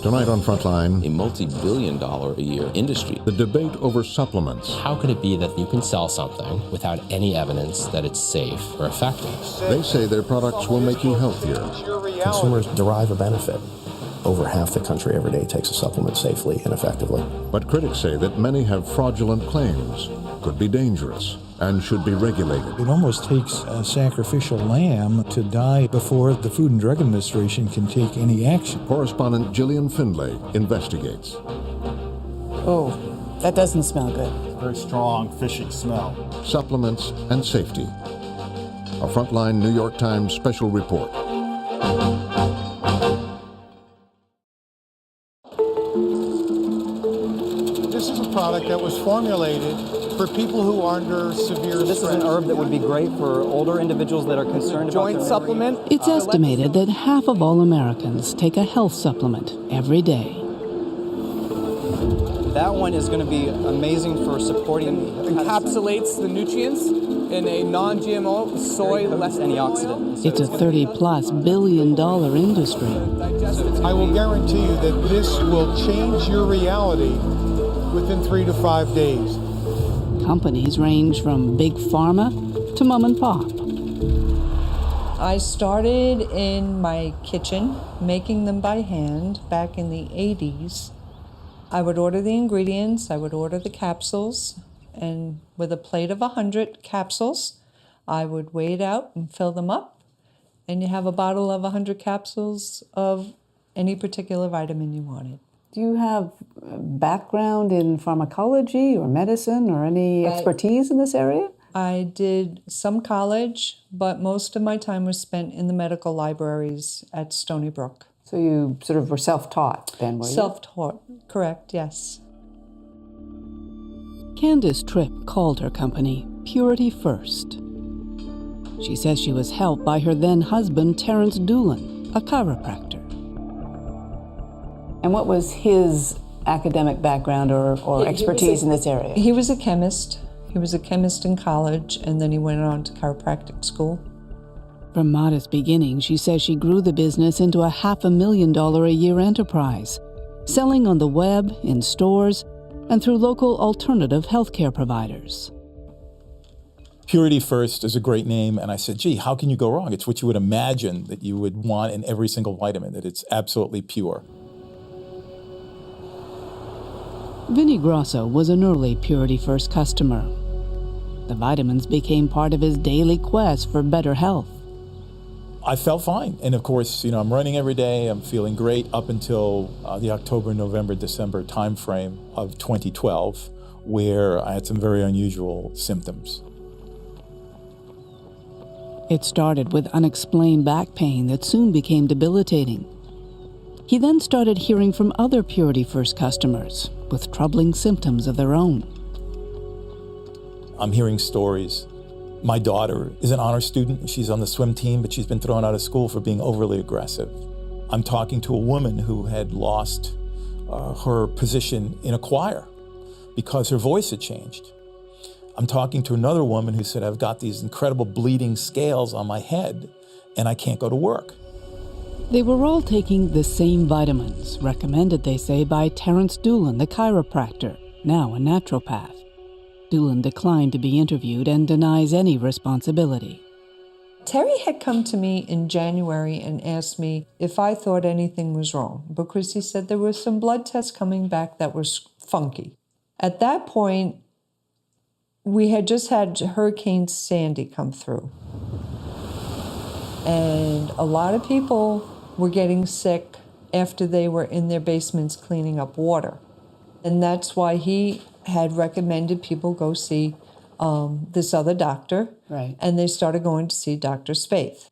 Tonight on Frontline, a multi-billion-dollar-a-year industry. The debate over supplements. How could it be that you can sell something without any evidence that it's safe or effective? They say their products will make you healthier. Consumers derive a benefit. Over half the country every day takes a supplement safely and effectively. But critics say that many have fraudulent claims, could be dangerous, and should be regulated. It almost takes a sacrificial lamb to die before the Food and Drug Administration can take any action. Correspondent Gillian Findlay investigates. Oh, that doesn't smell good. Very strong, fishy smell. Supplements and safety. A Frontline New York Times special report. This is a product that was formulated for people who are under severe stress. This is an herb that would be great for older individuals that are concerned about Joint supplement. It's estimated that half of all Americans take a health supplement every day. That one is going to be amazing for supporting Encapsulates the nutrients in a non-GMO soy less antioxidant. It's a $30+ billion industry. I will guarantee you that this will change your reality within 3 to 5 days. Companies range from big pharma to mom and pop. I started in my kitchen, making them by hand back in the 80s. I would order the ingredients, I would order the capsules, and with a plate of 100 capsules, I would weigh it out and fill them up, and you have a bottle of 100 capsules of any particular vitamin you wanted. Do you have background in pharmacology or medicine or any expertise in this area? I did some college, but most of my time was spent in the medical libraries at Stony Brook. So you sort of were self-taught then, were you? Self-taught, correct, yes. Candace Tripp called her company Purity First. She says she was helped by her then-husband, Terrence Doolin, a chiropractor. And what was his academic background or expertise in this area? He was a chemist. He was a chemist in college, and then he went on to chiropractic school. From modest beginnings, she says she grew the business into a $500,000-a-year enterprise, selling on the web, in stores, and through local alternative healthcare providers. Purity First is a great name, and I said, gee, how can you go wrong? It's what you would imagine that you would want in every single vitamin, that it's absolutely pure. Vinnie Grosso was an early Purity First customer. The vitamins became part of his daily quest for better health. I felt fine. And of course, I'm running every day. I'm feeling great up until the October, November, December timeframe of 2012, where I had some very unusual symptoms. It started with unexplained back pain that soon became debilitating. He then started hearing from other Purity First customers with troubling symptoms of their own. I'm hearing stories. My daughter is an honor student. She's on the swim team, but she's been thrown out of school for being overly aggressive. I'm talking to a woman who had lost her position in a choir because her voice had changed. I'm talking to another woman who said, I've got these incredible bleeding scales on my head and I can't go to work. They were all taking the same vitamins, recommended, they say, by Terrence Doolin, the chiropractor, now a naturopath. Doolin declined to be interviewed and denies any responsibility. Terry had come to me in January and asked me if I thought anything was wrong, because he said there were some blood tests coming back that were funky. At that point, we had just had Hurricane Sandy come through. And a lot of people were getting sick after they were in their basements cleaning up water. And that's why he had recommended people go see this other doctor. Right. And they started going to see Dr. Spaeth.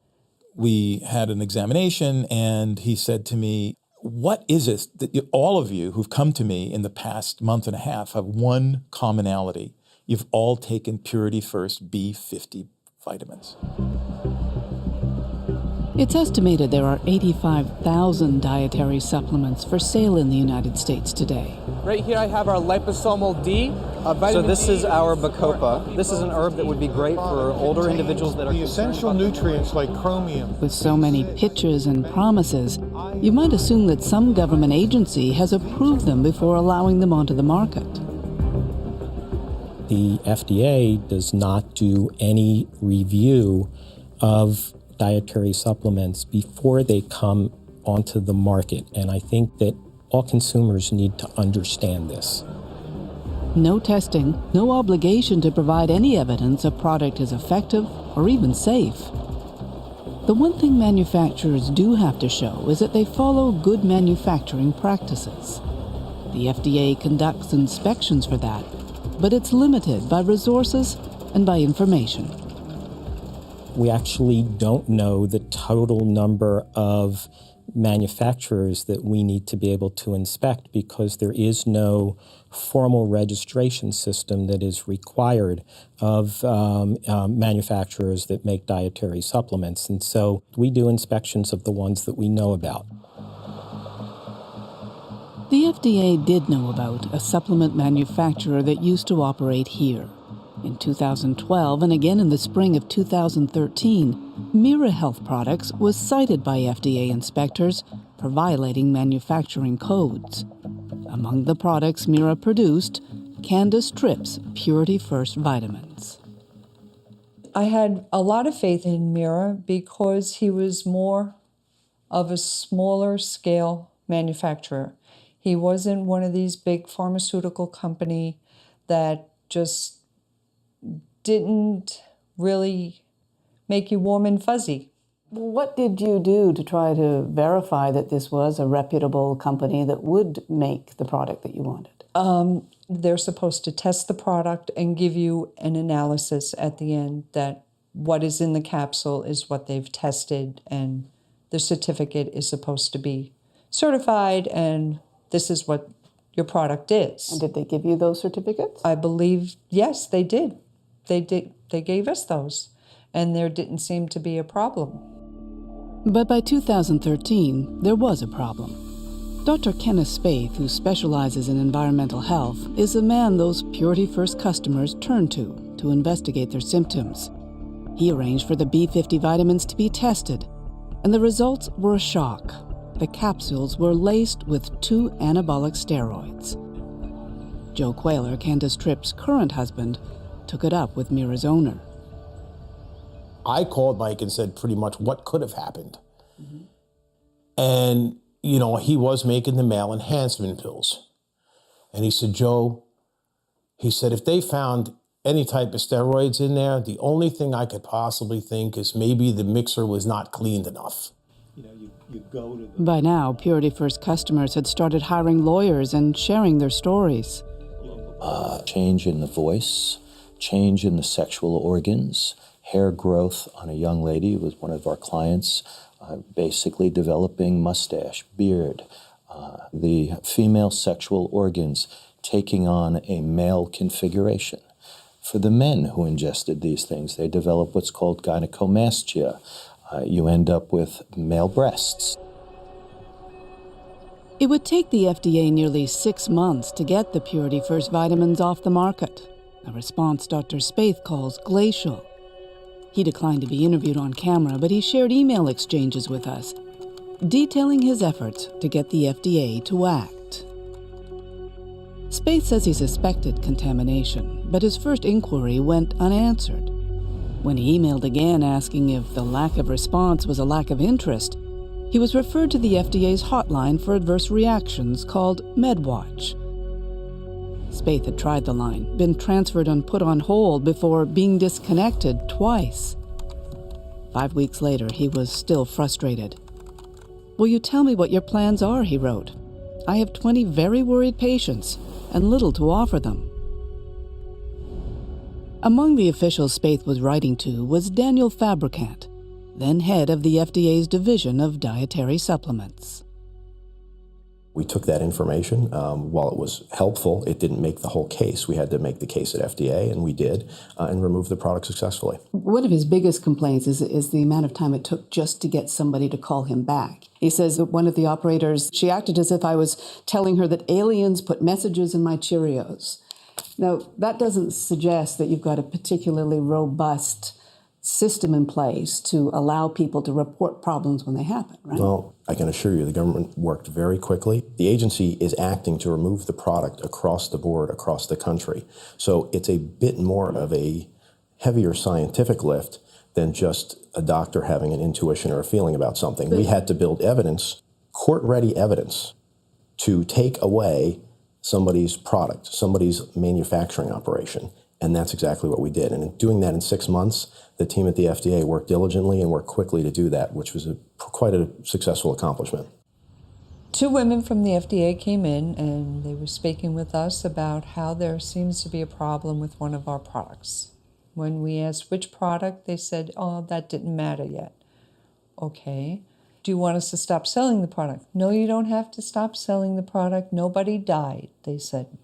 We had an examination, and he said to me, what is it that all of you who've come to me in the past month and a half have one commonality? You've all taken Purity First B50 vitamins. It's estimated there are 85,000 dietary supplements for sale in the United States today. Right here I have our liposomal D. So Vitamin this D is our for bacopa. This is an herb that would be great for older individuals that are the concerned essential about nutrients like chromium. With so many pictures and promises, you might assume that some government agency has approved them before allowing them onto the market. The FDA does not do any review of dietary supplements before they come onto the market, and I think that all consumers need to understand this. No testing, no obligation to provide any evidence a product is effective or even safe. The one thing manufacturers do have to show is that they follow good manufacturing practices. The FDA conducts inspections for that, but it's limited by resources and by information. We actually don't know the total number of manufacturers that we need to be able to inspect because there is no formal registration system that is required of manufacturers that make dietary supplements. And so we do inspections of the ones that we know about. The FDA did know about a supplement manufacturer that used to operate here. In 2012 and again in the spring of 2013, Mira Health Products was cited by FDA inspectors for violating manufacturing codes. Among the products Mira produced, Candace Tripp's Purity First vitamins. I had a lot of faith in Mira because he was more of a smaller scale manufacturer. He wasn't one of these big pharmaceutical company that just didn't really make you warm and fuzzy. What did you do to try to verify that this was a reputable company that would make the product that you wanted? They're supposed to test the product and give you an analysis at the end that what is in the capsule is what they've tested, and the certificate is supposed to be certified, and this is what your product is. And did they give you those certificates? I believe, yes, they did. They gave us those, and there didn't seem to be a problem. But by 2013, there was a problem. Dr. Kenneth Spaeth, who specializes in environmental health, is the man those Purity First customers turn to investigate their symptoms. He arranged for the B50 vitamins to be tested, and the results were a shock. The capsules were laced with 2 anabolic steroids. Joe Quayler, Candace Tripp's current husband, took it up with Mira's owner. I called Mike and said pretty much what could have happened. Mm-hmm. And, you know, he was making the male enhancement pills. And he said, Joe, he said, if they found any type of steroids in there, the only thing I could possibly think is maybe the mixer was not cleaned enough. You know, you go to the... By now, Purity First customers had started hiring lawyers and sharing their stories. Change in the voice, change in the sexual organs, hair growth on a young lady was one of our clients, basically developing mustache, beard, the female sexual organs taking on a male configuration. For the men who ingested these things, they develop what's called gynecomastia. You end up with male breasts. It would take the FDA nearly 6 months to get the Purity First vitamins off the market, a response Dr. Spaeth calls glacial. He declined to be interviewed on camera, but he shared email exchanges with us, detailing his efforts to get the FDA to act. Spaeth says he suspected contamination, but his first inquiry went unanswered. When he emailed again asking if the lack of response was a lack of interest, he was referred to the FDA's hotline for adverse reactions called MedWatch. Spaeth had tried the line, been transferred and put on hold before being disconnected twice. 5 weeks later, he was still frustrated. "Will you tell me what your plans are?" he wrote. "I have 20 very worried patients and little to offer them." Among the officials Spaeth was writing to was Daniel Fabricant, then head of the FDA's Division of Dietary Supplements. We took that information. While it was helpful, it didn't make the whole case. We had to make the case at FDA, and we did, and remove the product successfully. One of his biggest complaints is the amount of time it took just to get somebody to call him back. He says that one of the operators, she acted as if I was telling her that aliens put messages in my Cheerios. Now, that doesn't suggest that you've got a particularly robust system in place to allow people to report problems when they happen, right? Well, I can assure you the government worked very quickly. The agency is acting to remove the product across the board, across the country. So it's a bit more of a heavier scientific lift than just a doctor having an intuition or a feeling about something. We had to build evidence, court-ready evidence, to take away somebody's product, somebody's manufacturing operation. And that's exactly what we did. And in doing that in 6 months, the team at the FDA worked diligently and worked quickly to do that, which was quite a successful accomplishment. 2 women from the FDA came in and they were speaking with us about how there seems to be a problem with one of our products. When we asked which product, they said, oh, that didn't matter yet. Okay. Do you want us to stop selling the product? No, you don't have to stop selling the product. Nobody died, they said.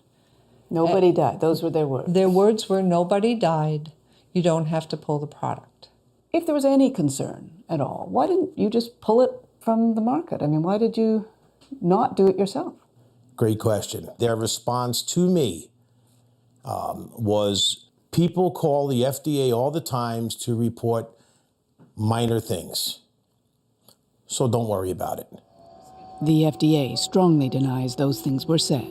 Nobody died. Those were their words. Their words were, nobody died. You don't have to pull the product. If there was any concern at all, why didn't you just pull it from the market? I mean, why did you not do it yourself? Great question. Their response to me was, people call the FDA all the time to report minor things. So don't worry about it. The FDA strongly denies those things were said.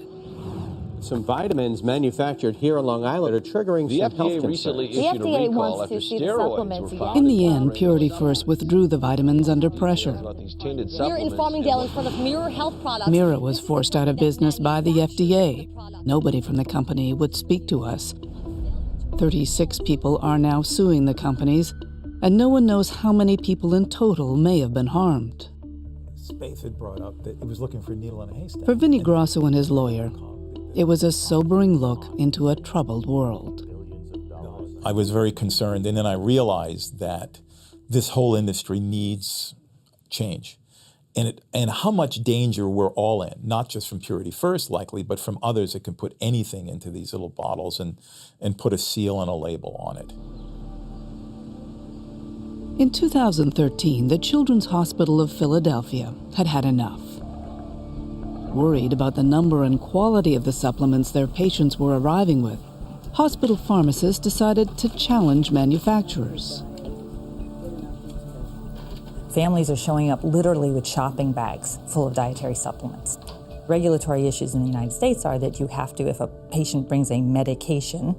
Some vitamins manufactured here on Long Island are triggering some health concerns. The FDA wants to see the supplements again. In the end, Purity First withdrew the vitamins under pressure. Here in Farmingdale in front of Mirror Health Products. Mirror was forced out of business by the FDA. Nobody from the company would speak to us. 36 people are now suing the companies, and no one knows how many people in total may have been harmed. Space had brought up that it was looking for a needle in a haystack. For Vinnie Grosso and his lawyer, it was a sobering look into a troubled world. I was very concerned, and then I realized that this whole industry needs change. And how much danger we're all in, not just from Purity First likely, but from others that can put anything into these little bottles and put a seal and a label on it. In 2013, the Children's Hospital of Philadelphia had had enough. Worried about the number and quality of the supplements their patients were arriving with, hospital pharmacists decided to challenge manufacturers. Families are showing up literally with shopping bags full of dietary supplements. Regulatory issues in the United States are that you have to, if a patient brings a medication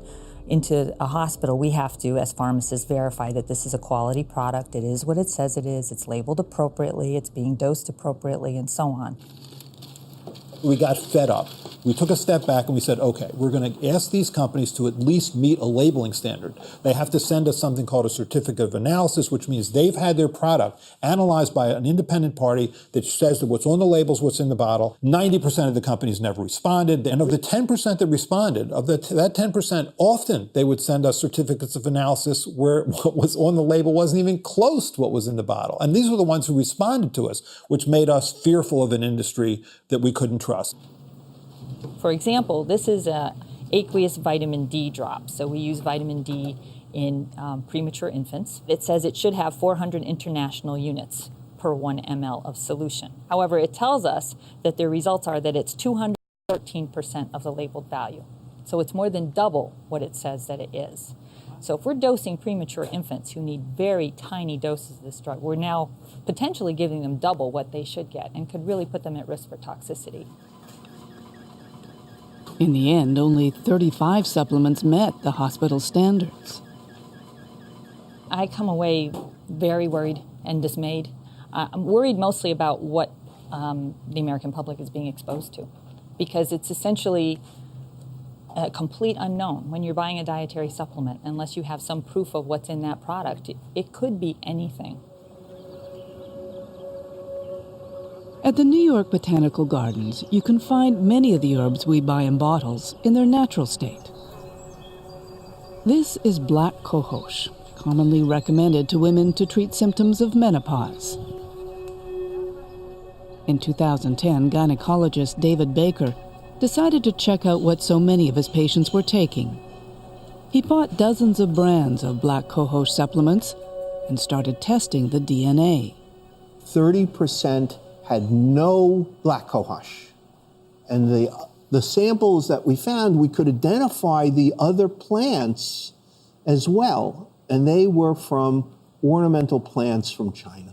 into a hospital, we have to, as pharmacists, verify that this is a quality product, it is what it says it is, it's labeled appropriately, it's being dosed appropriately, and so on. We got fed up. We took a step back and we said, okay, we're going to ask these companies to at least meet a labeling standard. They have to send us something called a certificate of analysis, which means they've had their product analyzed by an independent party that says that what's on the label is what's in the bottle. 90% of the companies never responded. And of the 10% that responded, of that 10%, often they would send us certificates of analysis where what was on the label wasn't even close to what was in the bottle. And these were the ones who responded to us, which made us fearful of an industry that we couldn't trust. For example, this is a aqueous vitamin D drop. So we use vitamin D in premature infants. It says it should have 400 international units per 1 ml of solution. However, it tells us that the results are that it's 213% of the labeled value. So it's more than double what it says that it is. So if we're dosing premature infants who need very tiny doses of this drug, we're now potentially giving them double what they should get and could really put them at risk for toxicity. In the end, only 35 supplements met the hospital standards. I come away very worried and dismayed. I'm worried mostly about what the American public is being exposed to, because it's essentially a complete unknown. When you're buying a dietary supplement, unless you have some proof of what's in that product, it could be anything. At the New York Botanical Gardens, you can find many of the herbs we buy in bottles in their natural state. This is black cohosh, commonly recommended to women to treat symptoms of menopause. In 2010, gynecologist David Baker decided to check out what so many of his patients were taking. He bought dozens of brands of black cohosh supplements and started testing the DNA. 30% had no black cohosh. And the samples that we found, we could identify the other plants as well. And they were from ornamental plants from China.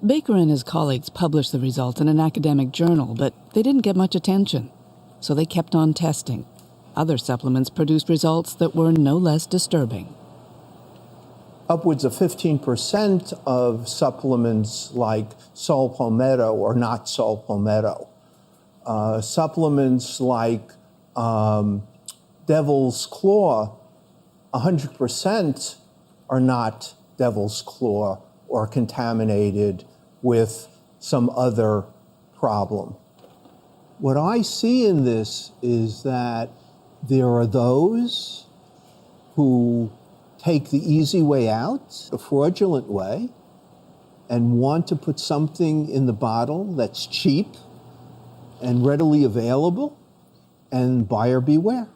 Baker and his colleagues published the results in an academic journal, but they didn't get much attention. So they kept on testing. Other supplements produced results that were no less disturbing. Upwards of 15% of supplements like sol palmetto or not sol palmetto. Supplements like devil's claw, 100% are not devil's claw or contaminated with some other problem. What I see in this is that there are those who take the easy way out, a fraudulent way, and want to put something in the bottle that's cheap and readily available, and buyer beware.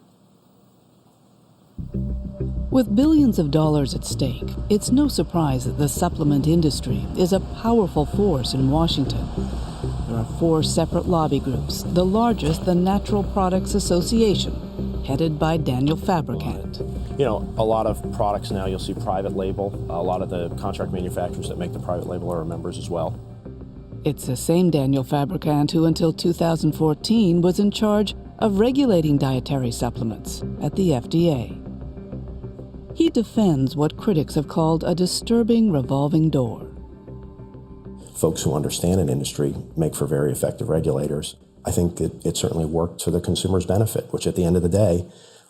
With billions of dollars at stake, it's no surprise that the supplement industry is a powerful force in Washington. There are 4 separate lobby groups, the largest the Natural Products Association, headed by Daniel Fabricant. You know, a lot of products now you'll see private label. A lot of the contract manufacturers that make the private label are members as well. It's the same Daniel Fabricant who until 2014 was in charge of regulating dietary supplements at the FDA. He defends what critics have called a disturbing revolving door. Folks who understand an industry make for very effective regulators. I think it certainly worked to the consumer's benefit, which at the end of the day,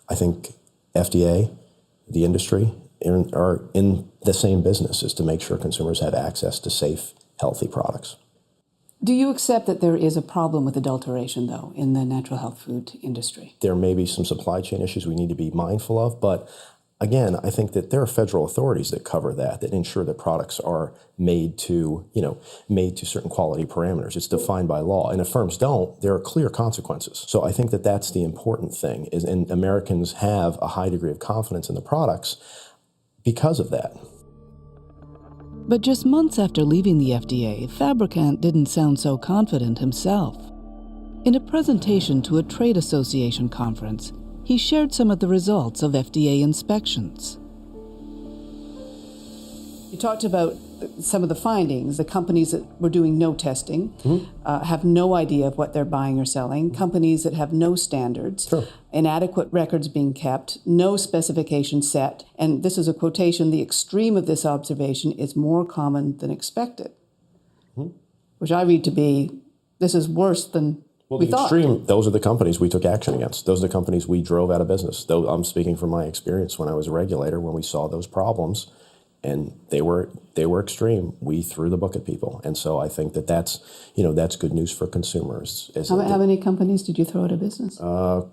I think FDA, the industry, are in the same business, is to make sure consumers have access to safe, healthy products. Do you accept that there is a problem with adulteration, though, in the natural health food industry? There may be some supply chain issues we need to be mindful of, but again, I think that there are federal authorities that cover that ensure that products are made to certain quality parameters. It's defined by law. And if firms don't, there are clear consequences. So I think that that's the important thing, and Americans have a high degree of confidence in the products because of that. But just months after leaving the FDA, Fabricant didn't sound so confident himself. In a presentation to a trade association conference, he shared some of the results of FDA inspections. You talked about some of the findings. The companies that were doing no testing have no idea of what they're buying or selling. Companies that have no standards, inadequate records being kept, no specification set. And this is a quotation, "The extreme of this observation is more common than expected," which I read to be, this is worse than we thought. Extreme, those are the companies we took action against. Those are the companies we drove out of business. I'm speaking from my experience when I was a regulator, when we saw those problems, and they were extreme. We threw the book at people, and so I think that's good news for consumers. How many companies did you throw out of business?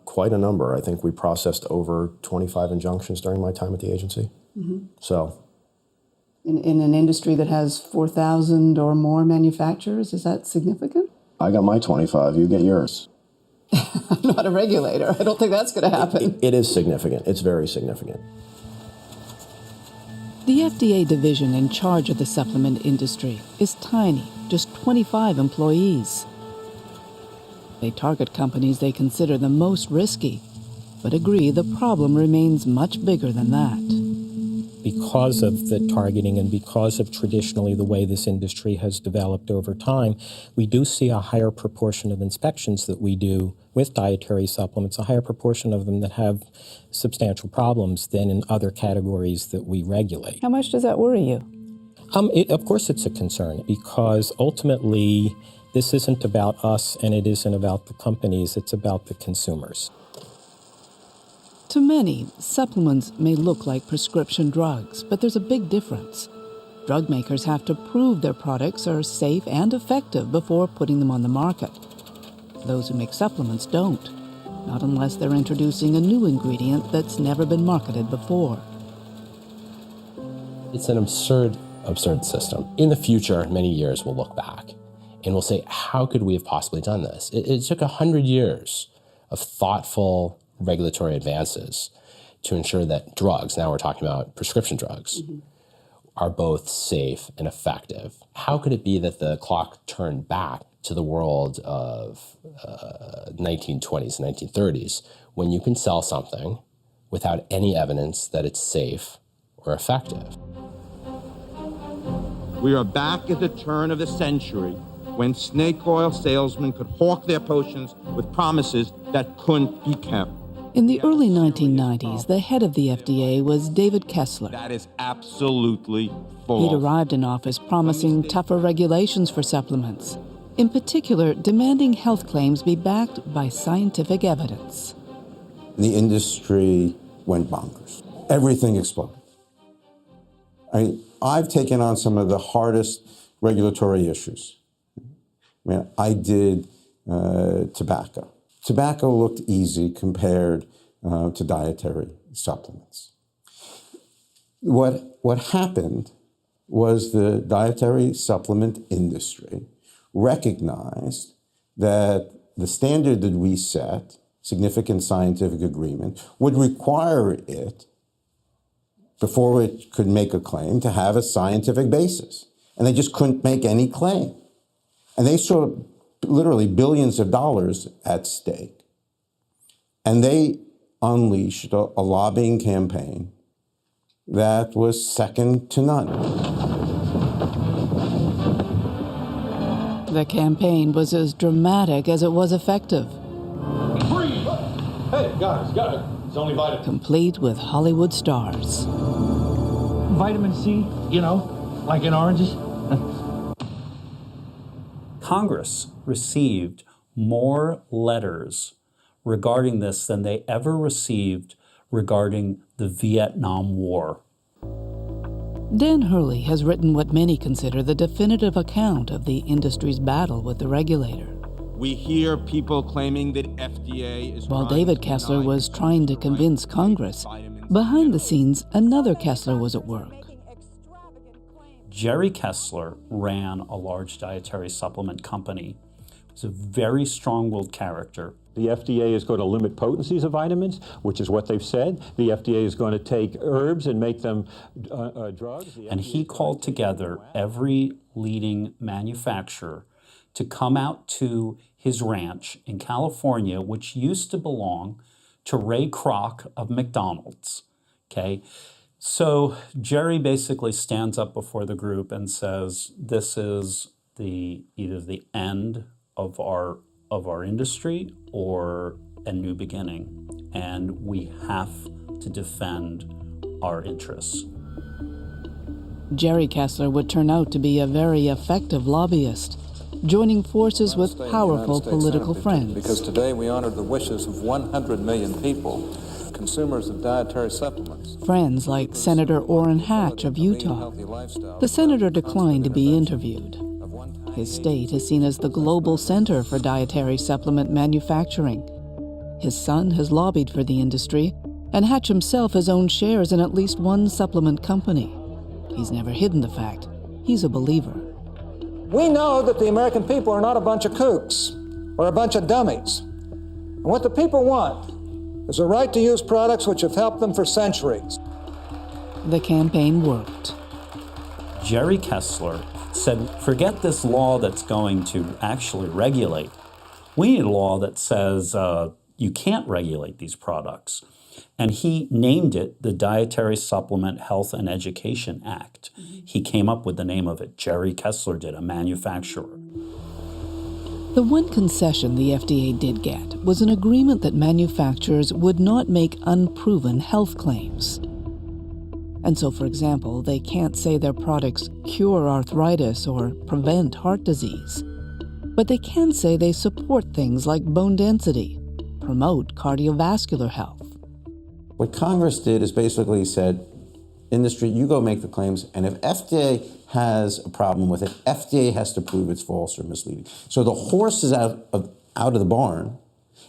Quite a number. I think we processed over 25 injunctions during my time at the agency. So, in an industry that has 4,000 or more manufacturers, is that significant? I got my 25, you get yours. I'm not a regulator. I don't think that's going to happen. It is significant. It's very significant. The FDA division in charge of the supplement industry is tiny, just 25 employees. They target companies they consider the most risky, but agree the problem remains much bigger than that. Because of the targeting and because of traditionally the way this industry has developed over time, we do see a higher proportion of inspections that we do with dietary supplements, a higher proportion of them that have substantial problems than in other categories that we regulate. How much does that worry you? Of course it's a concern, because ultimately this isn't about us and it isn't about the companies, it's about the consumers. To many, supplements may look like prescription drugs, but there's a big difference. Drug makers have to prove their products are safe and effective before putting them on the market. Those who make supplements don't, not unless they're introducing a new ingredient that's never been marketed before. It's an absurd system. In the future, many years, we'll look back And we'll say, how could we have possibly done this? It took 100 years of thoughtful regulatory advances to ensure that drugs, now we're talking about prescription drugs, are both safe and effective. How could it be that the clock turned back to the world of 1920s, 1930s, when you can sell something without any evidence that it's safe or effective? We are back at the turn of the century when snake oil salesmen could hawk their potions with promises that couldn't be kept. In the early 1990s, the head of the FDA was David Kessler. That is absolutely false. He'd arrived in office promising tougher regulations for supplements, in particular demanding health claims be backed by scientific evidence. The industry went bonkers. Everything exploded. I've taken on some of the hardest regulatory issues. I did tobacco. Tobacco looked easy compared to dietary supplements. What happened was the dietary supplement industry recognized that the standard that we set, significant scientific agreement, would require it, before it could make a claim, to have a scientific basis. And they just couldn't make any claim. And they saw literally billions of dollars at stake. And they unleashed a lobbying campaign that was second to none. The campaign was as dramatic as it was effective. Free! Hey, guys, it's only vitamin. Complete with Hollywood stars. Vitamin C, like in oranges. Congress received more letters regarding this than they ever received regarding the Vietnam War. Dan Hurley has written what many consider the definitive account of the industry's battle with the regulator. We hear people claiming that FDA is... While David Kessler was trying to convince Congress, behind the scenes, another Kessler was at work. Jerry Kessler ran a large dietary supplement company. He was a very strong-willed character. The FDA is going to limit potencies of vitamins, which is what they've said. The FDA is going to take herbs and make them drugs. And he called together every leading manufacturer to come out to his ranch in California, which used to belong to Ray Kroc of McDonald's, okay? So Jerry basically stands up before the group and says, this is either the end of our industry or a new beginning, and we have to defend our interests. Jerry Kessler would turn out to be a very effective lobbyist, joining forces with powerful political friends. Because today we honor the wishes of 100 million people, consumers of dietary supplements. Friends like Senator Orrin Hatch of Utah. The senator declined to be interviewed. His state is seen as the global center for dietary supplement manufacturing. His son has lobbied for the industry, and Hatch himself has owned shares in at least one supplement company. He's never hidden the fact he's a believer. We know that the American people are not a bunch of kooks or a bunch of dummies. And what the people want is a right to use products which have helped them for centuries. The campaign worked. Jerry Kessler said, forget this law that's going to actually regulate. We need a law that says you can't regulate these products. And he named it the Dietary Supplement Health and Education Act. He came up with the name of it. Jerry Kessler did, a manufacturer. The one concession the FDA did get was an agreement that manufacturers would not make unproven health claims. And so, for example, they can't say their products cure arthritis or prevent heart disease. But they can say they support things like bone density, promote cardiovascular health. What Congress did is basically said, industry, you go make the claims, and if FDA has a problem with it, FDA has to prove it's false or misleading. So the horse is out of the barn.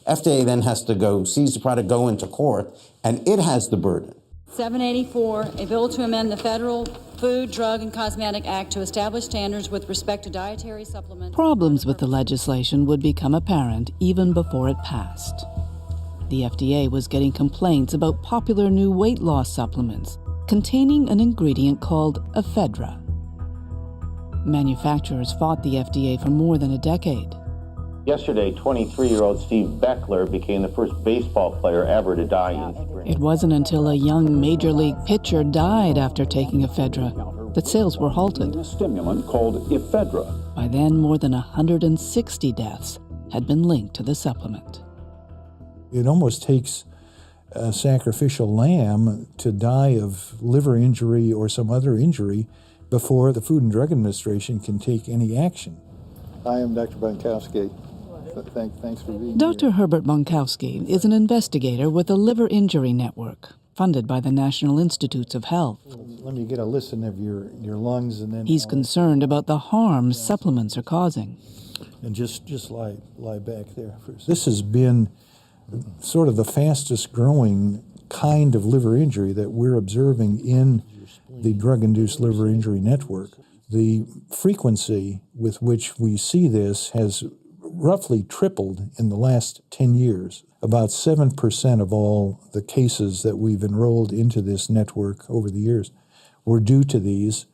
FDA then has to go seize the product, go into court, and it has the burden. 784, a bill to amend the Federal Food, Drug, and Cosmetic Act to establish standards with respect to dietary supplements. Problems with the legislation would become apparent even before it passed. The FDA was getting complaints about popular new weight loss supplements containing an ingredient called ephedra. Manufacturers fought the FDA for more than a decade. Yesterday, 23-year-old Steve Beckler became the first baseball player ever to die in his dream. It wasn't until a young major league pitcher died after taking ephedra that sales were halted. A stimulant called ephedra. By then, more than 160 deaths had been linked to the supplement. It almost takes a sacrificial lamb to die of liver injury or some other injury before the Food and Drug Administration can take any action. I am Dr. Bonkowski. Thanks for being Dr. here. Herbert Bonkowski is an investigator with the Liver Injury Network, funded by the National Institutes of Health. Let me get a listen of your lungs, and then He's concerned about the harms supplements are causing. And just lie back there for a second. This has been sort of the fastest growing kind of liver injury that we're observing in the drug-induced liver injury network. The frequency with which we see this has roughly tripled in the last 10 years. About 7% of all the cases that we've enrolled into this network over the years were due to these.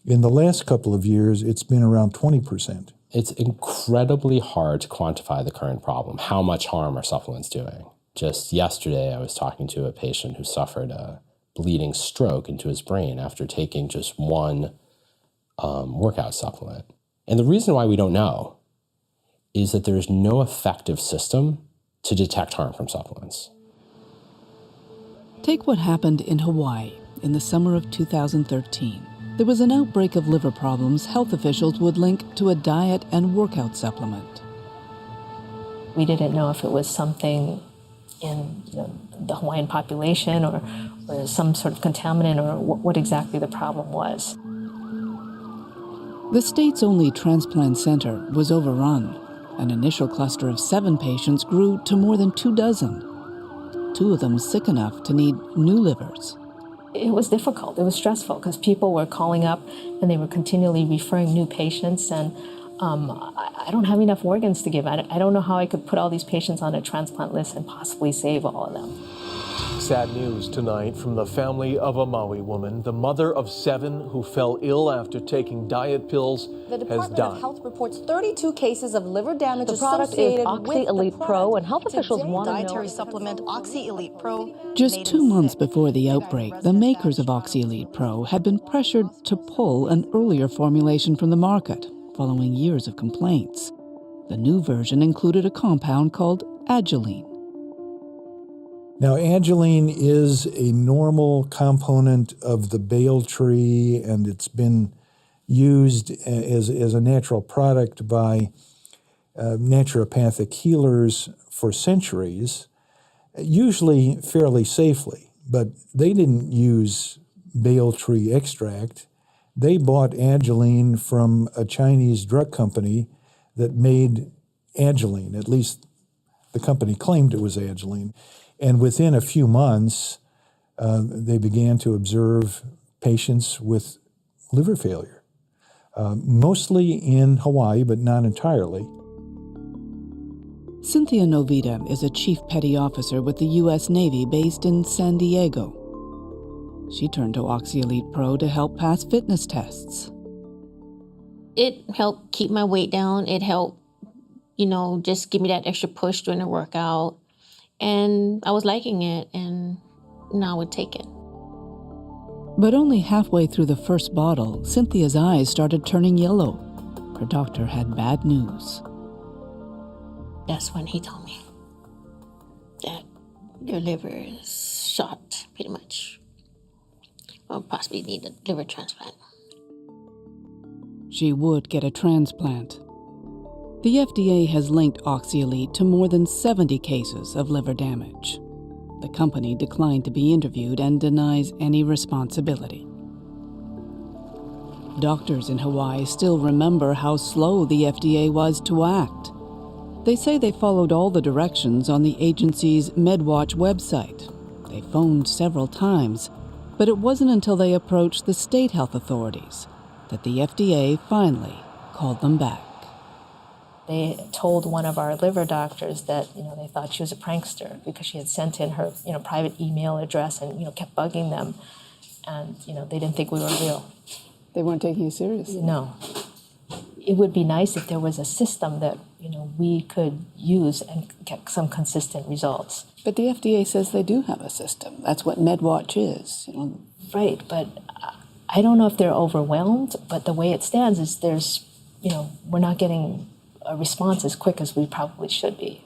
In the last couple of years, it's been around 20%. It's incredibly hard to quantify the current problem. How much harm are supplements doing? Just yesterday, I was talking to a patient who suffered a bleeding stroke into his brain after taking just one workout supplement. And the reason why we don't know is that there is no effective system to detect harm from supplements. Take what happened in Hawaii in the summer of 2013. There was an outbreak of liver problems health officials would link to a diet and workout supplement. We didn't know if it was something in the Hawaiian population or some sort of contaminant or what exactly the problem was. The state's only transplant center was overrun. An initial cluster of 7 patients grew to more than 24, 2 of them sick enough to need new livers. It was difficult. It was stressful because people were calling up and they were continually referring new patients. And I don't have enough organs to give. I don't know how I could put all these patients on a transplant list and possibly save all of them. Sad news tonight from the family of a Maui woman. The mother of 7 who fell ill after taking diet pills The has Department died. of Health reports 32 cases of liver damage The product is associated Oxy with Elite the Pro, product. and health officials want to know. Dietary supplement Oxy Elite Pro. Just 2 months before the outbreak, the makers of Oxy Elite Pro had been pressured to pull an earlier formulation from the market, following years of complaints. The new version included a compound called Agiline. Now, Agiline is a normal component of the bale tree, and it's been used as a natural product by naturopathic healers for centuries, usually fairly safely. But they didn't use bale tree extract. They bought Agiline from a Chinese drug company that made Agiline. At least the company claimed it was Agiline. And within a few months, they began to observe patients with liver failure, mostly in Hawaii, but not entirely. Cynthia Novita is a chief petty officer with the U.S. Navy based in San Diego. She turned to Oxy Elite Pro to help pass fitness tests. It helped keep my weight down. It helped, just give me that extra push during the workout. And I was liking it, and now I would take it. But only halfway through the first bottle, Cynthia's eyes started turning yellow. Her doctor had bad news. That's when he told me that your liver is shot, pretty much. Or possibly need a liver transplant. She would get a transplant. The FDA has linked Oxy Elite to more than 70 cases of liver damage. The company declined to be interviewed and denies any responsibility. Doctors in Hawaii still remember how slow the FDA was to act. They say they followed all the directions on the agency's MedWatch website. They phoned several times, But it wasn't until they approached the state health authorities that the FDA finally called them back. They told one of our liver doctors that, they thought she was a prankster because she had sent in her, private email address and, kept bugging them. And, they didn't think we were real. They weren't taking you seriously? No. It would be nice if there was a system that, we could use and get some consistent results. But the FDA says they do have a system. That's what MedWatch is. Right, but I don't know if they're overwhelmed, but the way it stands is there's, we're not getting a response as quick as we probably should be.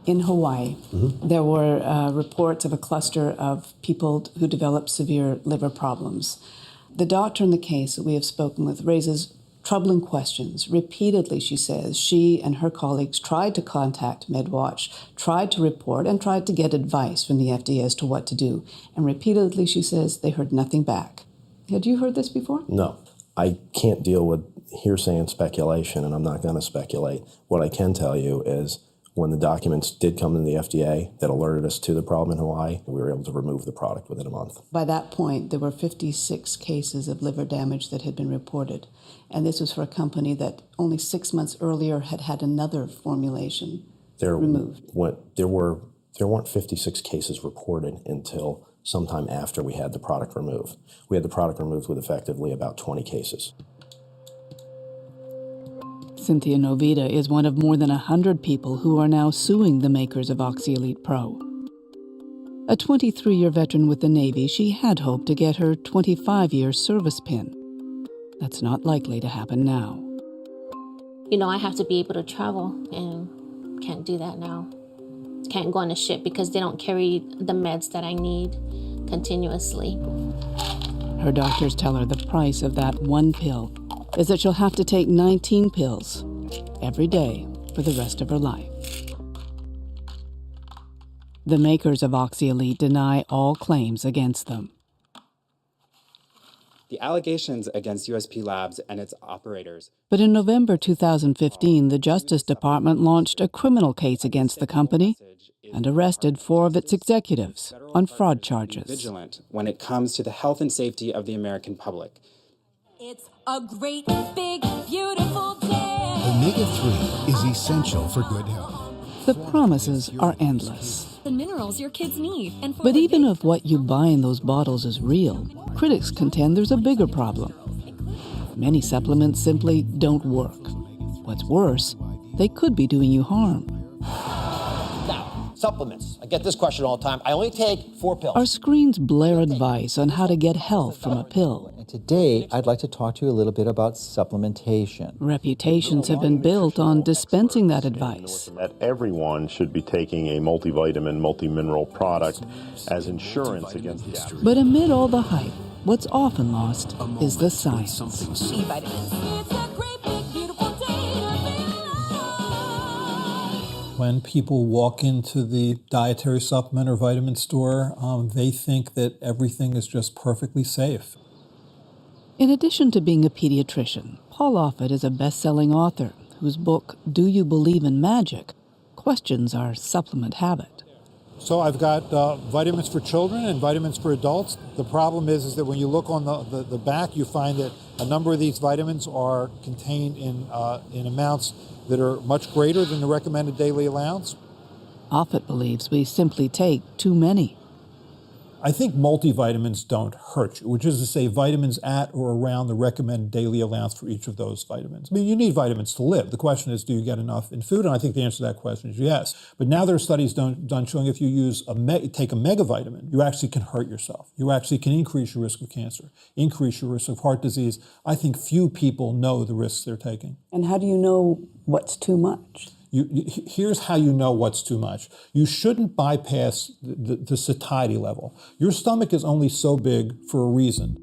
In Hawaii, there were reports of a cluster of people who developed severe liver problems. The doctor in the case that we have spoken with raises troubling questions. Repeatedly, she says, she and her colleagues tried to contact MedWatch, tried to report, and tried to get advice from the FDA as to what to do. And repeatedly, she says, they heard nothing back. Had you heard this before? No. I can't deal with hearsay and speculation, and I'm not going to speculate. What I can tell you is when the documents did come to the FDA that alerted us to the problem in Hawaii, we were able to remove the product within a month. By that point, there were 56 cases of liver damage that had been reported. And this was for a company that only 6 months earlier had had another formulation removed. There weren't 56 cases reported until sometime after we had the product removed. We had the product removed with effectively about 20 cases. Cynthia Novita is one of more than 100 people who are now suing the makers of OxyElite Pro. A 23-year veteran with the Navy, she had hoped to get her 25-year service pin. That's not likely to happen now. I have to be able to travel, and can't do that now. Can't go on a ship because they don't carry the meds that I need continuously. Her doctors tell her the price of that one pill is that she'll have to take 19 pills every day for the rest of her life. The makers of OxyElite deny all claims against them. The allegations against USP Labs and its operators. But in November 2015, the Justice Department launched a criminal case against the company and arrested 4 of its executives on fraud charges. Vigilant when it comes to the health and safety of the American public. It's a great, big, beautiful day. Omega-3 is essential for good health. The promises are endless. The minerals your kids need. But even if what you buy in those bottles is real, critics contend there's a bigger problem. Many supplements simply don't work. What's worse, they could be doing you harm. Now, supplements. I get this question all the time. I only take 4 pills. Our screens blare advice on how to get health from a pill. And today, I'd like to talk to you a little bit about supplementation. Reputations have been built on dispensing that advice. That everyone should be taking a multivitamin, multi-mineral product as insurance against the But amid all the hype, what's often lost is the science. B vitamins. It's a great, big, beautiful day to be alive. When people walk into the dietary supplement or vitamin store, they think that everything is just perfectly safe. In addition to being a pediatrician, Paul Offit is a best-selling author whose book, Do You Believe in Magic?, questions our supplement habit. So I've got vitamins for children and vitamins for adults. The problem is that when you look on the back, you find that a number of these vitamins are contained in amounts that are much greater than the recommended daily allowance. Offit believes we simply take too many. I think multivitamins don't hurt you, which is to say vitamins at or around the recommended daily allowance for each of those vitamins. I mean, you need vitamins to live. The question is, do you get enough in food? And I think the answer to that question is yes. But now there are studies done showing if you take a megavitamin, you actually can hurt yourself. You actually can increase your risk of cancer, increase your risk of heart disease. I think few people know the risks they're taking. And how do you know what's too much? Here's how you know what's too much. You shouldn't bypass the satiety level. Your stomach is only so big for a reason.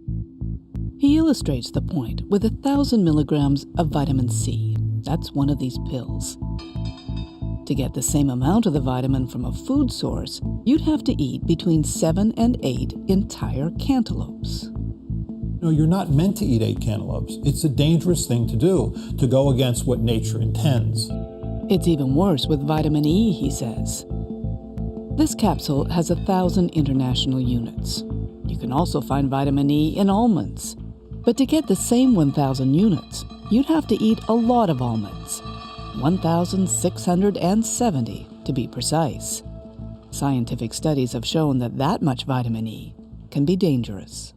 He illustrates the point with 1,000 milligrams of vitamin C. That's one of these pills. To get the same amount of the vitamin from a food source, you'd have to eat between 7 and 8 entire cantaloupes. No, you're not meant to eat 8 cantaloupes. It's a dangerous thing to do, to go against what nature intends. It's even worse with vitamin E, he says. This capsule has 1,000 international units. You can also find vitamin E in almonds. But to get the same 1,000 units, you'd have to eat a lot of almonds. 1,670 to be precise. Scientific studies have shown that that much vitamin E can be dangerous.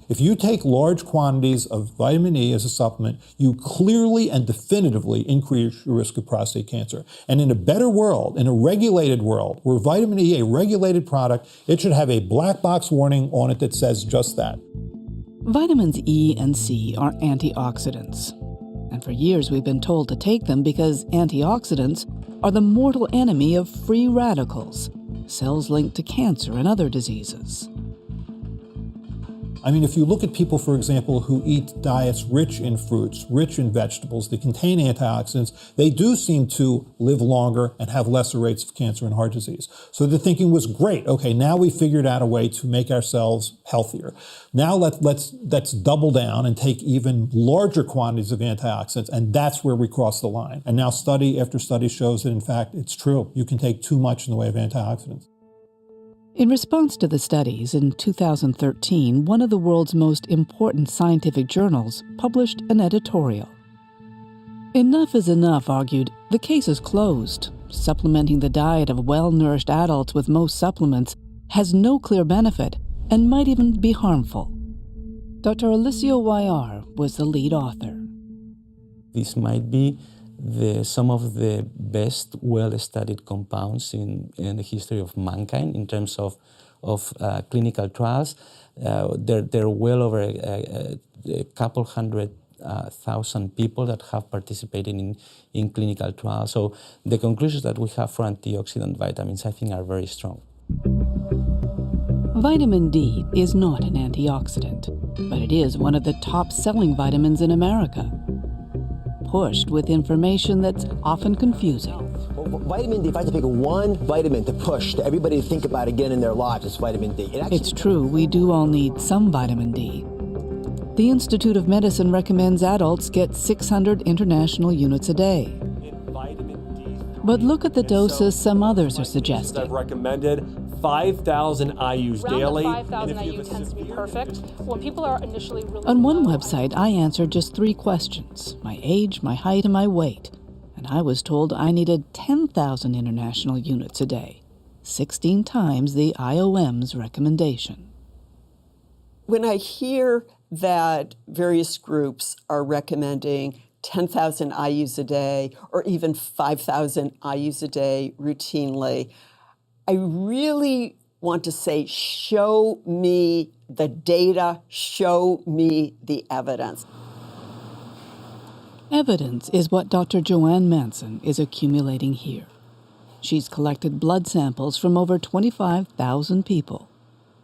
If you take large quantities of vitamin E as a supplement, you clearly and definitively increase your risk of prostate cancer. And in a better world, in a regulated world, where vitamin E, a regulated product, it should have a black box warning on it that says just that. Vitamins E and C are antioxidants. And for years we've been told to take them because antioxidants are the mortal enemy of free radicals, cells linked to cancer and other diseases. I mean, if you look at people, for example, who eat diets rich in fruits, rich in vegetables that contain antioxidants, they do seem to live longer and have lesser rates of cancer and heart disease. So the thinking was great. Okay, now we figured out a way to make ourselves healthier. Now let's double down and take even larger quantities of antioxidants, and that's where we cross the line. And now study after study shows that, in fact, it's true. You can take too much in the way of antioxidants. In response to the studies, in 2013, one of the world's most important scientific journals published an editorial. Enough is enough, argued. The case is closed. Supplementing the diet of well-nourished adults with most supplements has no clear benefit and might even be harmful. Dr. Alicio Guayar was the lead author. This might be some of the best well-studied compounds in the history of mankind in terms of clinical trials. There are well over a couple hundred thousand people that have participated in clinical trials. So the conclusions that we have for antioxidant vitamins, I think, are very strong. Vitamin D is not an antioxidant, but it is one of the top-selling vitamins in America. Pushed with information that's often confusing. Well, vitamin D, if I had to pick one vitamin to push to everybody to think about again in their lives, it's vitamin D. It's true, we do all need some vitamin D. The Institute of Medicine recommends adults get 600 international units a day. But look at the doses some others are suggesting. I've recommended 5,000 IUs daily. Around 5,000 IU tends to be perfect. When people are initially really On one website, I answered just 3 questions: my age, my height, and my weight. And I was told I needed 10,000 international units a day, 16 times the IOM's recommendation. When I hear that various groups are recommending 10,000 IUs a day or even 5,000 IUs a day routinely, I really want to say, show me the data, show me the evidence. Evidence is what Dr. Joanne Manson is accumulating here. She's collected blood samples from over 25,000 people.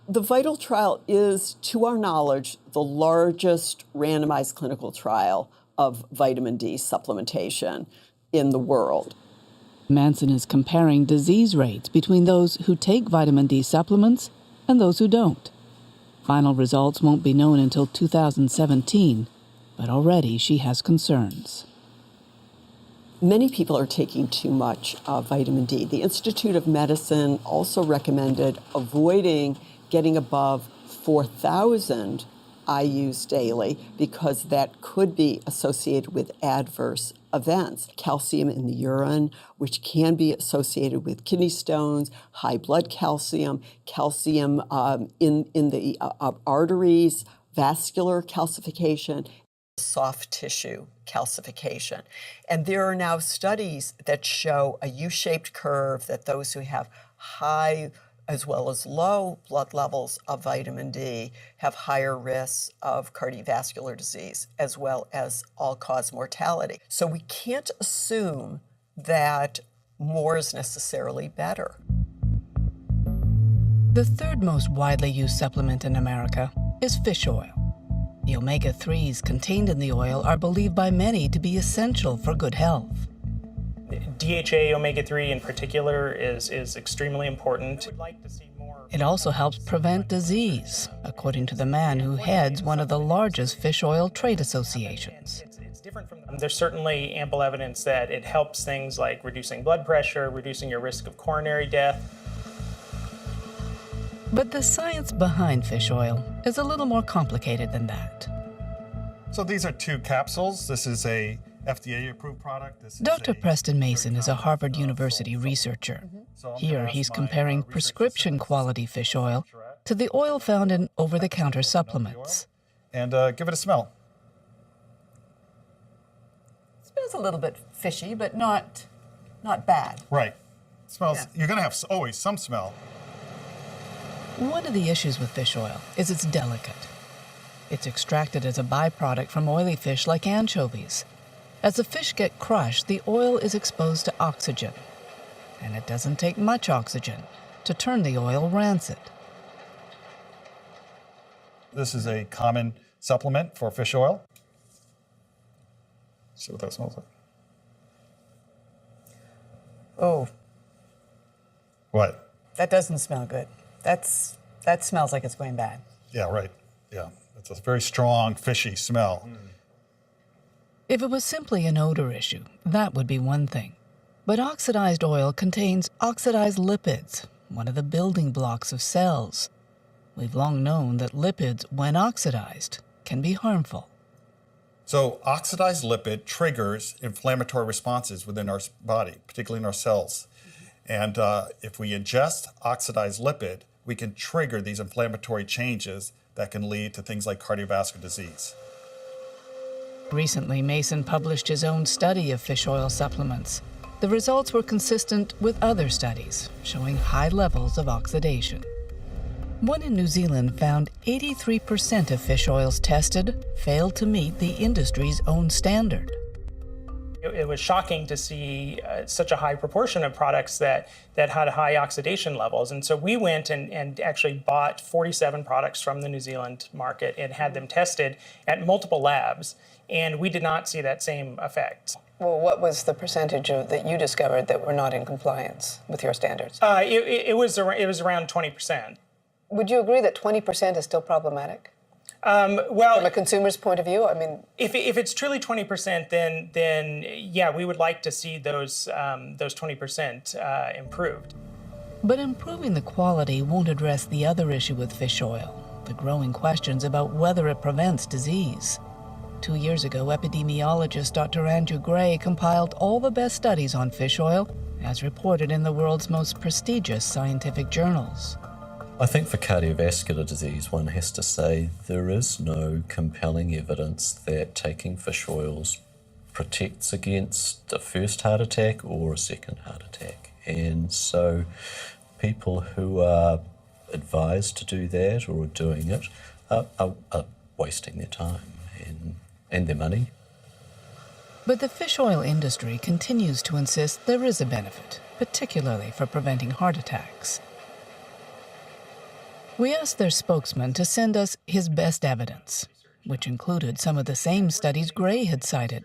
The VITAL trial is, to our knowledge, the largest randomized clinical trial of vitamin D supplementation in the world. Manson is comparing disease rates between those who take vitamin D supplements and those who don't. Final results won't be known until 2017, but already she has concerns. Many people are taking too much vitamin D. The Institute of Medicine also recommended avoiding getting above 4,000 IUs daily because that could be associated with adverse events. Calcium in the urine, which can be associated with kidney stones, high blood calcium, calcium in the arteries, vascular calcification, soft tissue calcification. And there are now studies that show a U-shaped curve that those who have high as well as low blood levels of vitamin D have higher risks of cardiovascular disease as well as all-cause mortality. So we can't assume that more is necessarily better. The third most widely used supplement in America is fish oil. The omega-3s contained in the oil are believed by many to be essential for good health. DHA omega-3 in particular is extremely important. It also helps prevent disease, according to the man who heads one of the largest fish oil trade associations. There's certainly ample evidence that it helps things like reducing blood pressure, reducing your risk of coronary death. But the science behind fish oil is a little more complicated than that. So these are 2 capsules. This is a FDA-approved product. Dr. Preston Mason is a Harvard University researcher. Here he's comparing prescription quality fish oil to the oil found in over-the-counter supplements. And give it a smell. It smells a little bit fishy, but not bad. Right. It smells. You're going to have always some smell. One of the issues with fish oil is it's delicate. It's extracted as a byproduct from oily fish like anchovies. As the fish get crushed, the oil is exposed to oxygen. And it doesn't take much oxygen to turn the oil rancid. This is a common supplement for fish oil. See what that smells like. Oh. What? That doesn't smell good. That smells like it's going bad. Yeah, right. Yeah. It's a very strong, fishy smell. If it was simply an odor issue, that would be one thing. But oxidized oil contains oxidized lipids, one of the building blocks of cells. We've long known that lipids, when oxidized, can be harmful. So oxidized lipid triggers inflammatory responses within our body, particularly in our cells. And if we ingest oxidized lipid, we can trigger these inflammatory changes that can lead to things like cardiovascular disease. Recently, Mason published his own study of fish oil supplements. The results were consistent with other studies, showing high levels of oxidation. One in New Zealand found 83% of fish oils tested failed to meet the industry's own standard. It was shocking to see such a high proportion of products that had high oxidation levels. And so we went and actually bought 47 products from the New Zealand market and had them tested at multiple labs. And we did not see that same effect. Well, what was the percentage that you discovered that were not in compliance with your standards? It was around 20%. Would you agree that 20% is still problematic? Well, from a consumer's point of view, I mean, if it's truly 20%, then yeah, we would like to see those 20% improved. But improving the quality won't address the other issue with fish oil, the growing questions about whether it prevents disease. 2 years ago, epidemiologist Dr. Andrew Gray compiled all the best studies on fish oil, as reported in the world's most prestigious scientific journals. I think for cardiovascular disease, one has to say there is no compelling evidence that taking fish oils protects against a first heart attack or a second heart attack. And so people who are advised to do that or are doing it are wasting their time and their money. But the fish oil industry continues to insist there is a benefit, particularly for preventing heart attacks. We asked their spokesman to send us his best evidence, which included some of the same studies Gray had cited,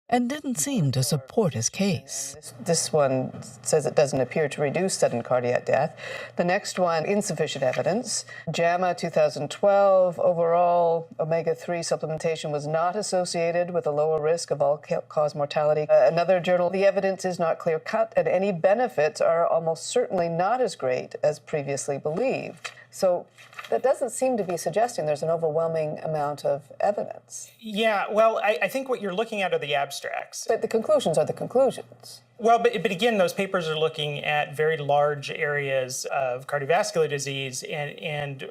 and didn't seem to support his case. This one says it doesn't appear to reduce sudden cardiac death. The next one, insufficient evidence. JAMA 2012, overall omega-3 supplementation was not associated with a lower risk of all-cause mortality. Another journal, the evidence is not clear-cut, and any benefits are almost certainly not as great as previously believed. So that doesn't seem to be suggesting there's an overwhelming amount of evidence. Yeah, well, I think what you're looking at are the abstracts. But the conclusions are the conclusions. Well, but again, those papers are looking at very large areas of cardiovascular disease, and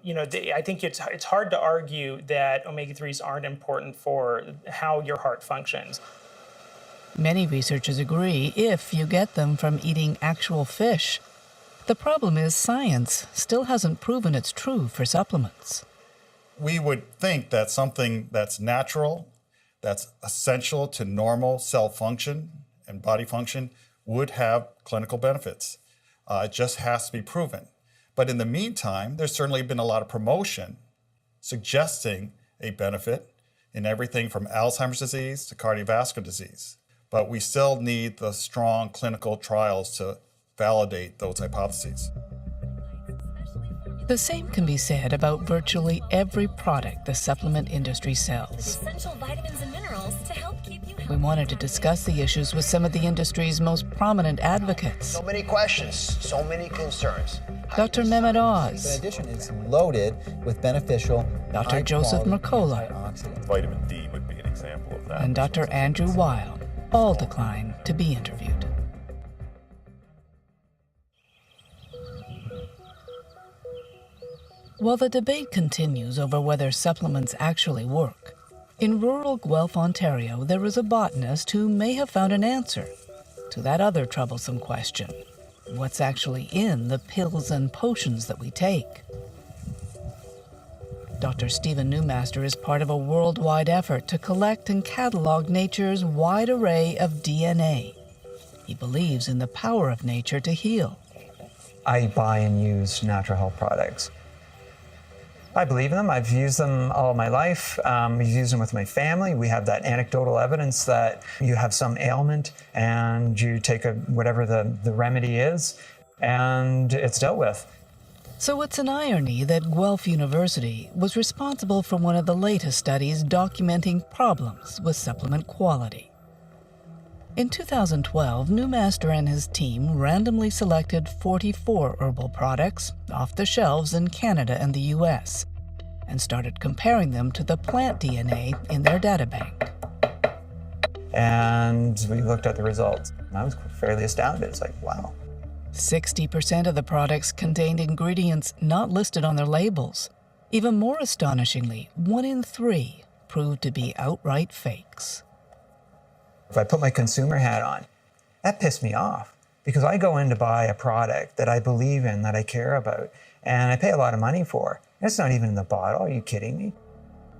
you know, I think it's hard to argue that omega-3s aren't important for how your heart functions. Many researchers agree if you get them from eating actual fish. The problem is science still hasn't proven it's true for supplements. We would think that something that's natural, that's essential to normal cell function and body function would have clinical benefits. It just has to be proven. But in the meantime, there's certainly been a lot of promotion suggesting a benefit in everything from Alzheimer's disease to cardiovascular disease. But we still need the strong clinical trials to validate those hypotheses. The same can be said about virtually every product the supplement industry sells. Essential vitamins and minerals to help keep you We wanted to discuss the issues with some of the industry's most prominent advocates. So many questions, so many concerns. Dr. Mehmet Oz. In addition, it's loaded with beneficial Dr. Joseph Mercola. Vitamin D would be an example of that. And Dr. Andrew Weil all declined to be interviewed. While the debate continues over whether supplements actually work, in rural Guelph, Ontario, there is a botanist who may have found an answer to that other troublesome question: what's actually in the pills and potions that we take? Dr. Stephen Newmaster is part of a worldwide effort to collect and catalog nature's wide array of DNA. He believes in the power of nature to heal. I buy and use natural health products. I believe in them. I've used them all my life. I've used them with my family. We have that anecdotal evidence that you have some ailment and you take whatever the remedy is, and it's dealt with. So it's an irony that Guelph University was responsible for one of the latest studies documenting problems with supplement quality. In 2012, Newmaster and his team randomly selected 44 herbal products off the shelves in Canada and the US and started comparing them to the plant DNA in their databank. And we looked at the results, and I was fairly astounded. It's like, wow. 60% of the products contained ingredients not listed on their labels. Even more astonishingly, 1 in 3 proved to be outright fakes. If I put my consumer hat on, that pissed me off because I go in to buy a product that I believe in, that I care about, and I pay a lot of money for. It's not even in the bottle. Are you kidding me?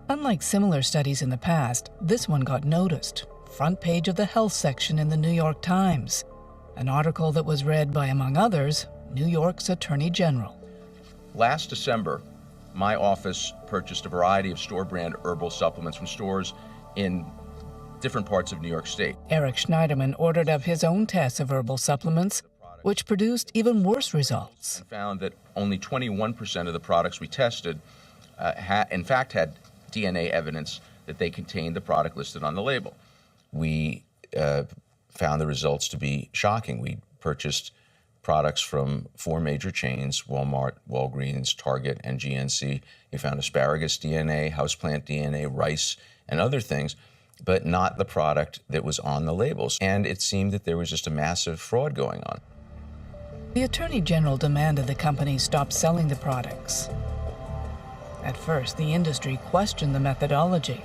Unlike similar studies in the past, this one got noticed. Front page of the health section in the New York Times. An article that was read by, among others, New York's Attorney General. Last December, my office purchased a variety of store-brand herbal supplements from stores in different parts of New York State. Eric Schneiderman ordered up his own tests of herbal supplements, which produced even worse results. And found that only 21% of the products we tested in fact had DNA evidence that they contained the product listed on the label. We found the results to be shocking. We purchased products from 4 major chains: Walmart, Walgreens, Target, and GNC. We found asparagus DNA, houseplant DNA, rice, and other things, but not the product that was on the labels. And it seemed that there was just a massive fraud going on. The Attorney General demanded the companies stop selling the products. At first, the industry questioned the methodology.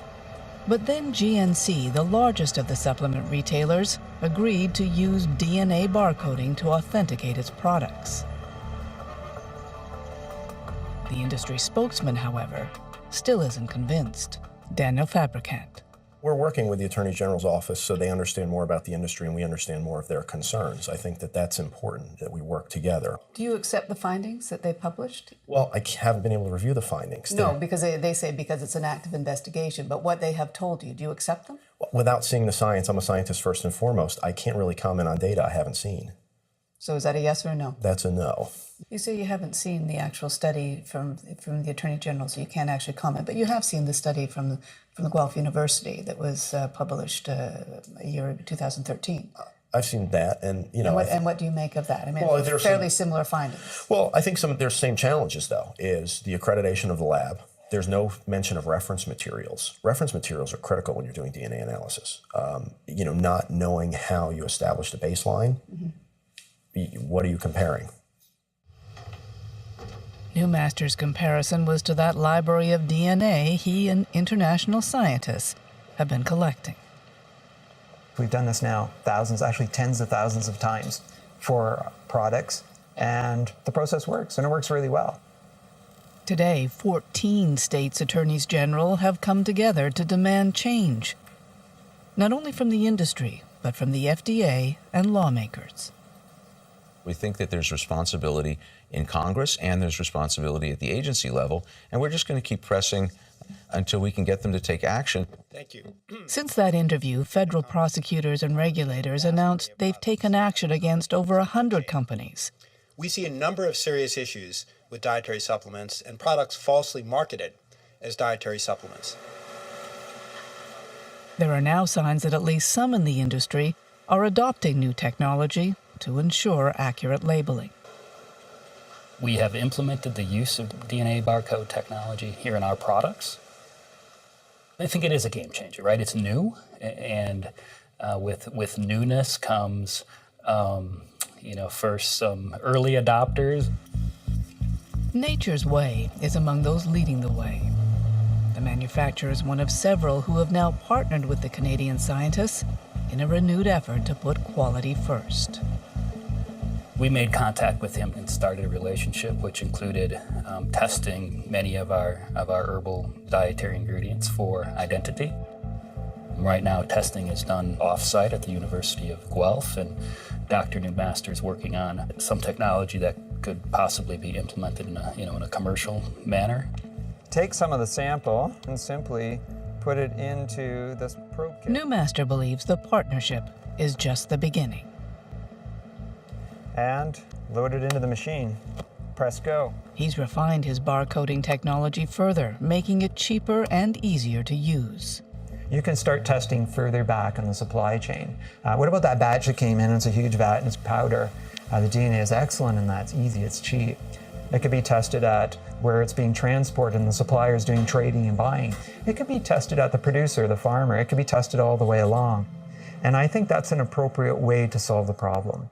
But then GNC, the largest of the supplement retailers, agreed to use DNA barcoding to authenticate its products. The industry spokesman, however, still isn't convinced. Daniel Fabricant. We're working with the Attorney General's office so they understand more about the industry and we understand more of their concerns. I think that that's important, that we work together. Do you accept the findings that they published? Well, I haven't been able to review the findings. No, because they say because it's an active investigation, but what they have told you, do you accept them? Without seeing the science, I'm a scientist first and foremost, I can't really comment on data I haven't seen. So is that a yes or a no? That's a no. You say you haven't seen the actual study from the Attorney General, so you can't actually comment, but you have seen the study from the Guelph University that was published a year in 2013. I've seen that, and you know. And what do you make of that? I mean, well, fairly similar findings. Well, I think there's same challenges though. Is the accreditation of the lab. There's no mention of reference materials. Reference materials are critical when you're doing DNA analysis. You know, not knowing how you established a baseline. Mm-hmm. What are you comparing? Newmaster's comparison was to that library of DNA he and international scientists have been collecting. We've done this now thousands, actually tens of thousands of times for products, and the process works, and it works really well. Today, 14 states' attorneys general have come together to demand change, not only from the industry, but from the FDA and lawmakers. We think that there's responsibility in Congress and there's responsibility at the agency level, and we're just going to keep pressing until we can get them to take action. Thank you. Since that interview, federal prosecutors and regulators announced they've taken action against over 100 companies. we see a number of serious issues with dietary supplements and products falsely marketed as dietary supplements. There are now signs that at least some in the industry are adopting new technology to ensure accurate labeling. We have implemented the use of DNA barcode technology here in our products. I think it is a game changer, right? It's new, and with newness comes, first some early adopters. Nature's Way is among those leading the way. The manufacturer is one of several who have now partnered with the Canadian scientists in a renewed effort to put quality first. We made contact with him and started a relationship which included testing many of our herbal dietary ingredients for identity. Right now, testing is done off-site at the University of Guelph, and Dr. Newmaster is working on some technology that could possibly be implemented in a commercial manner. Take some of the sample and simply put it into this probe kit. Newmaster believes the partnership is just the beginning. And load it into the machine. Press go. He's refined his barcoding technology further, making it cheaper and easier to use. You can start testing further back in the supply chain. What about that batch that came in? It's a huge vat and it's powder. The DNA is excellent in that. It's easy, it's cheap. It could be tested at where it's being transported and the supplier is doing trading and buying. It could be tested at the producer, the farmer. It could be tested all the way along. And I think that's an appropriate way to solve the problem.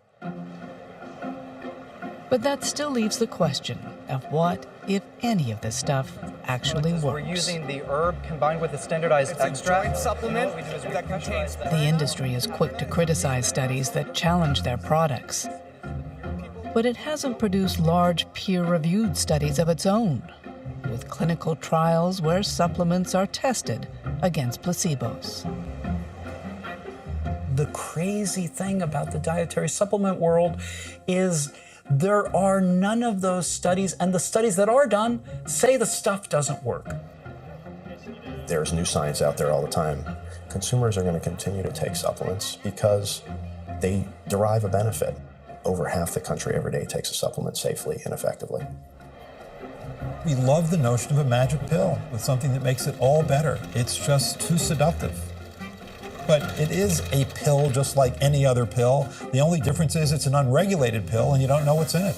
But that still leaves the question of what, if any, of this stuff actually works. We're using the herb combined with a standardized extract supplement that contains. The industry is quick to criticize studies that challenge their products. But it hasn't produced large peer-reviewed studies of its own, with clinical trials where supplements are tested against placebos. The crazy thing about the dietary supplement world is there are none of those studies, and the studies that are done say the stuff doesn't work. There's new science out there all the time. Consumers are going to continue to take supplements because they derive a benefit. Over half the country every day takes a supplement safely and effectively. We love the notion of a magic pill with something that makes it all better. It's just too seductive. But it is a pill just like any other pill. The only difference is it's an unregulated pill and you don't know what's in it.